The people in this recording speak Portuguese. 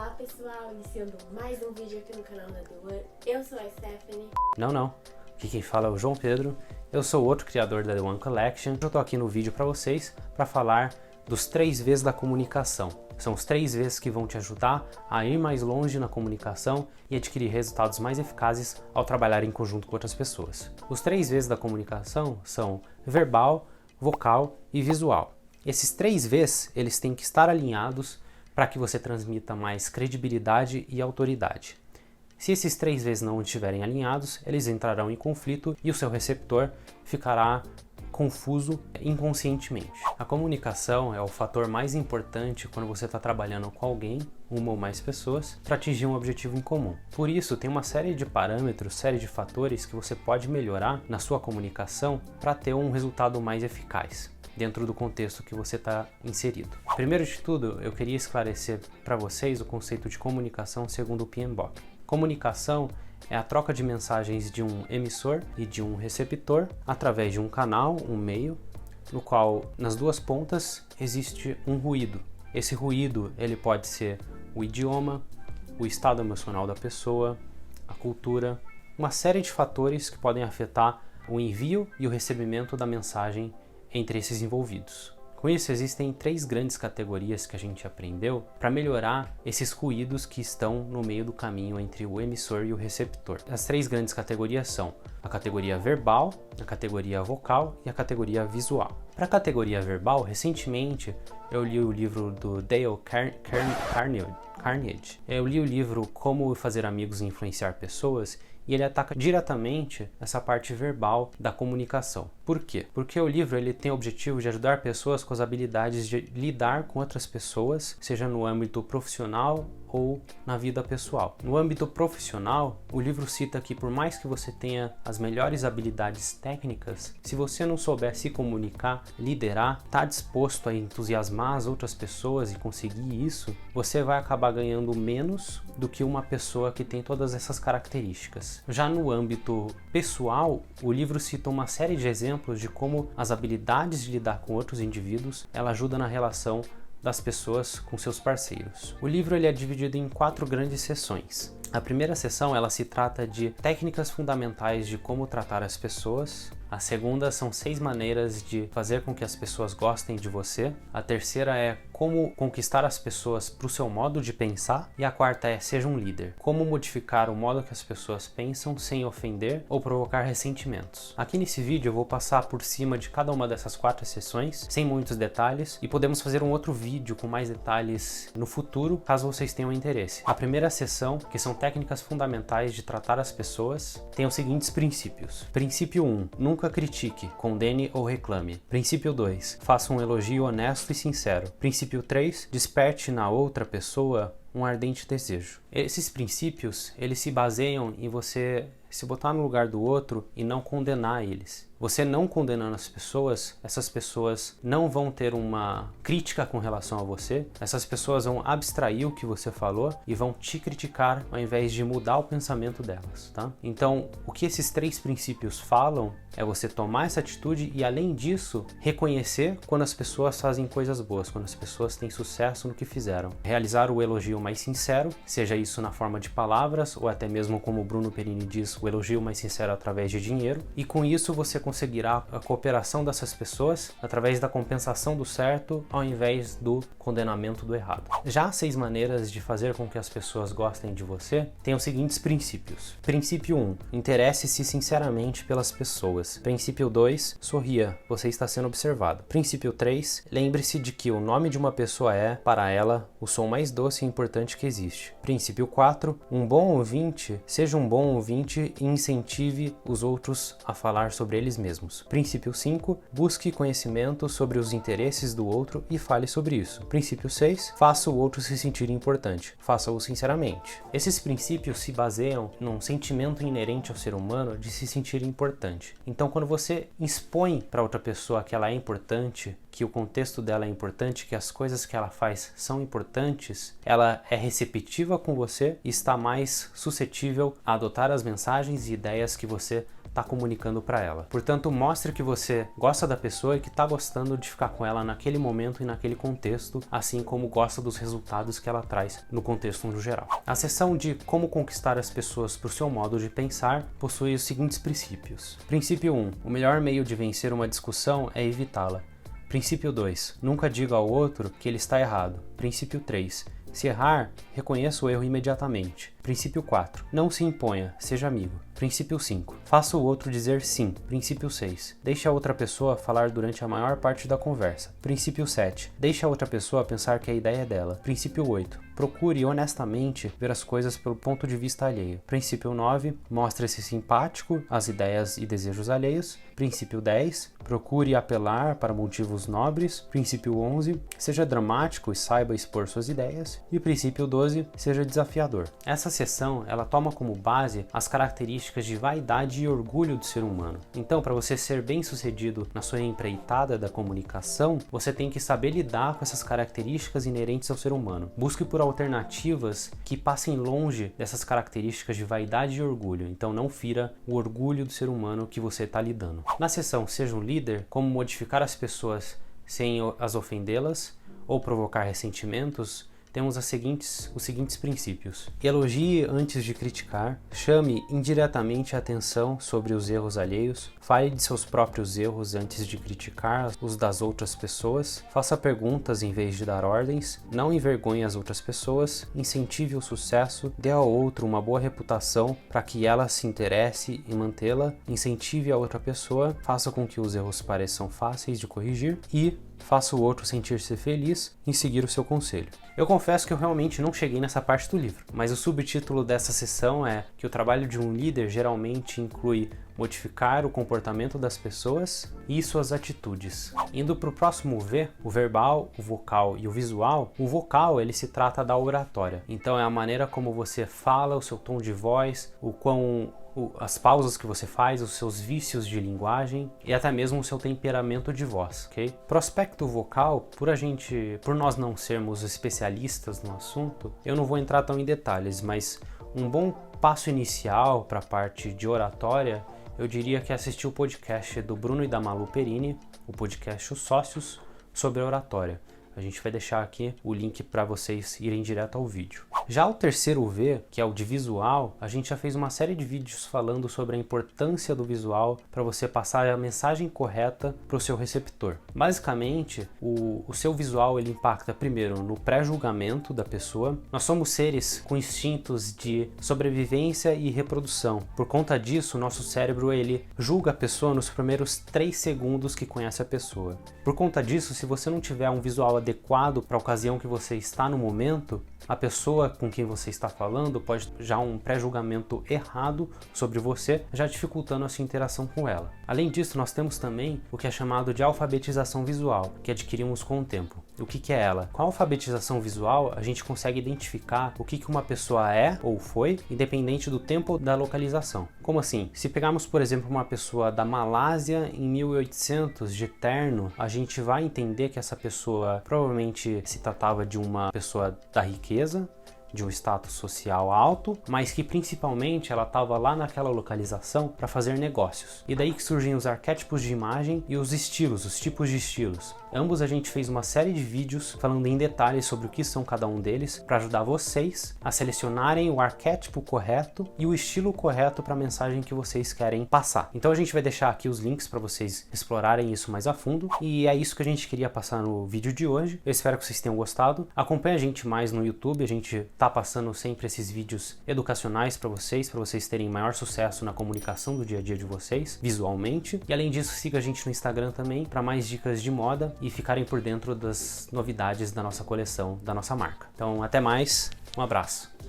Olá pessoal, iniciando mais um vídeo aqui no canal da The One. Eu sou a Stephanie. Não. Aqui quem fala é o João Pedro. Eu sou outro criador da The One Collection. Eu tô aqui no vídeo para vocês para falar dos 3 Vs da comunicação. São os 3 Vs que vão te ajudar a ir mais longe na comunicação e adquirir resultados mais eficazes ao trabalhar em conjunto com outras pessoas. Os 3 Vs da comunicação são verbal, vocal e visual. Esses 3 Vs, eles têm que estar alinhados para que você transmita mais credibilidade e autoridade. Se esses 3 Vs não estiverem alinhados, eles entrarão em conflito e o seu receptor ficará confuso inconscientemente. A comunicação é o fator mais importante quando você está trabalhando com alguém, uma ou mais pessoas, para atingir um objetivo em comum. Por isso, tem uma série de parâmetros, série de fatores que você pode melhorar na sua comunicação para ter um resultado mais eficaz dentro do contexto que você está inserido. Primeiro de tudo, eu queria esclarecer para vocês o conceito de comunicação segundo o PMBOK. Comunicação é a troca de mensagens de um emissor e de um receptor através de um canal, um meio, no qual nas duas pontas existe um ruído. Esse ruído ele pode ser o idioma, o estado emocional da pessoa, a cultura, uma série de fatores que podem afetar o envio e o recebimento da mensagem entre esses envolvidos. Com isso, existem 3 grandes categorias que a gente aprendeu para melhorar esses ruídos que estão no meio do caminho entre o emissor e o receptor. As 3 grandes categorias são a categoria verbal, a categoria vocal e a categoria visual. Para a categoria verbal, recentemente eu li o livro do Dale Carnegie. Eu li o livro Como Fazer Amigos e Influenciar Pessoas e ele ataca diretamente essa parte verbal da comunicação. Por quê? Porque o livro ele tem o objetivo de ajudar pessoas com as habilidades de lidar com outras pessoas, seja no âmbito profissional ou na vida pessoal. No âmbito profissional, o livro cita que por mais que você tenha as melhores habilidades técnicas, se você não souber se comunicar, liderar, estar disposto a entusiasmar as outras pessoas e conseguir isso, você vai acabar ganhando menos do que uma pessoa que tem todas essas características. Já no âmbito pessoal, o livro cita uma série de exemplos de como as habilidades de lidar com outros indivíduos, ela ajuda na relação das pessoas com seus parceiros. O livro ele é dividido em 4 grandes seções. A primeira seção ela se trata de técnicas fundamentais de como tratar as pessoas. A segunda são 6 maneiras de fazer com que as pessoas gostem de você. A terceira é como conquistar as pessoas para o seu modo de pensar. E a quarta é seja um líder. Como modificar o modo que as pessoas pensam sem ofender ou provocar ressentimentos. Aqui nesse vídeo eu vou passar por cima de cada uma dessas 4 seções, sem muitos detalhes, e podemos fazer um outro vídeo com mais detalhes no futuro, caso vocês tenham interesse. A primeira seção, que são técnicas fundamentais de tratar as pessoas, tem os seguintes princípios. Princípio 1. Nunca critique, condene ou reclame. Princípio 2. Faça um elogio honesto e sincero. Princípio 3. Desperte na outra pessoa um ardente desejo. Esses princípios, eles se baseiam em você se botar no lugar do outro e não condenar eles. Você não condenando as pessoas, essas pessoas não vão ter uma crítica com relação a você, essas pessoas vão abstrair o que você falou e vão te criticar ao invés de mudar o pensamento delas, tá? Então, o que esses 3 princípios falam é você tomar essa atitude e, além disso, reconhecer quando as pessoas fazem coisas boas, quando as pessoas têm sucesso no que fizeram. Realizar o elogio mais sincero, seja isso na forma de palavras ou até mesmo, como o Bruno Perini diz, o elogio mais sincero através de dinheiro, e com isso você conseguirá a cooperação dessas pessoas através da compensação do certo ao invés do condenamento do errado. Já as 6 maneiras de fazer com que as pessoas gostem de você têm os seguintes princípios. Princípio 1. Interesse-se sinceramente pelas pessoas. Princípio 2. Sorria, você está sendo observado. Princípio 3. Lembre-se de que o nome de uma pessoa é, para ela, o som mais doce e importante que existe. Princípio 4. Um bom ouvinte, seja um bom ouvinte e incentive os outros a falar sobre eles mesmos. Princípio 5. Busque conhecimento sobre os interesses do outro e fale sobre isso. Princípio 6. Faça o outro se sentir importante. Faça-o sinceramente. Esses princípios se baseiam num sentimento inerente ao ser humano de se sentir importante. Então, quando você expõe para outra pessoa que ela é importante, que o contexto dela é importante, que as coisas que ela faz são importantes, ela é receptiva com você e está mais suscetível a adotar as mensagens e ideias que você está comunicando para ela. Portanto, mostre que você gosta da pessoa e que está gostando de ficar com ela naquele momento e naquele contexto, assim como gosta dos resultados que ela traz no contexto no geral. A seção de como conquistar as pessoas para o seu modo de pensar possui os seguintes princípios. Princípio 1. O melhor meio de vencer uma discussão é evitá-la. Princípio 2. Nunca diga ao outro que ele está errado. Princípio 3. Se errar, reconheça o erro imediatamente. Princípio 4. Não se imponha, seja amigo. Princípio 5. Faça o outro dizer sim. Princípio 6. Deixe a outra pessoa falar durante a maior parte da conversa. Princípio 7. Deixe a outra pessoa pensar que a ideia é dela. Princípio 8. Procure honestamente ver as coisas pelo ponto de vista alheio. Princípio 9. Mostre-se simpático às ideias e desejos alheios. Princípio 10. Procure apelar para motivos nobres. Princípio 11. Seja dramático e saiba expor suas ideias. E princípio 12. Seja desafiador. Essa seção, ela toma como base as características de vaidade e orgulho do ser humano. Então, para você ser bem-sucedido na sua empreitada da comunicação, você tem que saber lidar com essas características inerentes ao ser humano. Busque por alternativas que passem longe dessas características de vaidade e orgulho. Então, não fira o orgulho do ser humano que você está lidando. Na seção Seja um Líder, como modificar as pessoas sem as ofendê-las ou provocar ressentimentos, temos os seguintes princípios. Elogie antes de criticar, chame indiretamente a atenção sobre os erros alheios, fale de seus próprios erros antes de criticar os das outras pessoas, faça perguntas em vez de dar ordens, não envergonhe as outras pessoas, incentive o sucesso, dê ao outro uma boa reputação para que ela se interesse em mantê-la, incentive a outra pessoa, faça com que os erros pareçam fáceis de corrigir e faça o outro sentir-se feliz em seguir o seu conselho. Eu confesso que eu realmente não cheguei nessa parte do livro, mas o subtítulo dessa sessão é que o trabalho de um líder geralmente inclui modificar o comportamento das pessoas e suas atitudes. Indo para o próximo V, o verbal, o vocal e o visual, o vocal ele se trata da oratória. Então é a maneira como você fala, o seu tom de voz, as pausas que você faz, os seus vícios de linguagem e até mesmo o seu temperamento de voz, ok? Pro aspecto vocal, por nós não sermos especialistas no assunto, eu não vou entrar tão em detalhes, mas um bom passo inicial para a parte de oratória, eu diria que é assistir o podcast do Bruno e da Malu Perini, o podcast Os Sócios, sobre a oratória. A gente vai deixar aqui o link para vocês irem direto ao vídeo. Já o terceiro V, que é o de visual, a gente já fez uma série de vídeos falando sobre a importância do visual para você passar a mensagem correta para o seu receptor. Basicamente, o seu visual ele impacta primeiro no pré-julgamento da pessoa. Nós somos seres com instintos de sobrevivência e reprodução. Por conta disso, nosso cérebro ele julga a pessoa nos primeiros 3 segundos que conhece a pessoa. Por conta disso, se você não tiver um visual adequado para a ocasião que você está no momento, a pessoa com quem você está falando pode já um pré-julgamento errado sobre você, já dificultando a sua interação com ela. Além disso, nós temos também o que é chamado de alfabetização visual, que adquirimos com o tempo. O que é ela? Com a alfabetização visual, a gente consegue identificar o que uma pessoa é ou foi, independente do tempo ou da localização. Como assim? Se pegarmos, por exemplo, uma pessoa da Malásia em 1800 de terno, a gente vai entender que essa pessoa provavelmente se tratava de uma pessoa da riqueza, de um status social alto, mas que principalmente ela estava lá naquela localização para fazer negócios. E daí que surgem os arquétipos de imagem e os estilos, os tipos de estilos. Ambos a gente fez uma série de vídeos falando em detalhes sobre o que são cada um deles, para ajudar vocês a selecionarem o arquétipo correto e o estilo correto para a mensagem que vocês querem passar. Então a gente vai deixar aqui os links para vocês explorarem isso mais a fundo, e é isso que a gente queria passar no vídeo de hoje. Eu espero que vocês tenham gostado. Acompanhe a gente mais no YouTube, a gente tá passando sempre esses vídeos educacionais para vocês terem maior sucesso na comunicação do dia a dia de vocês, visualmente. E além disso, siga a gente no Instagram também para mais dicas de moda e ficarem por dentro das novidades da nossa coleção, da nossa marca. Então, até mais, um abraço!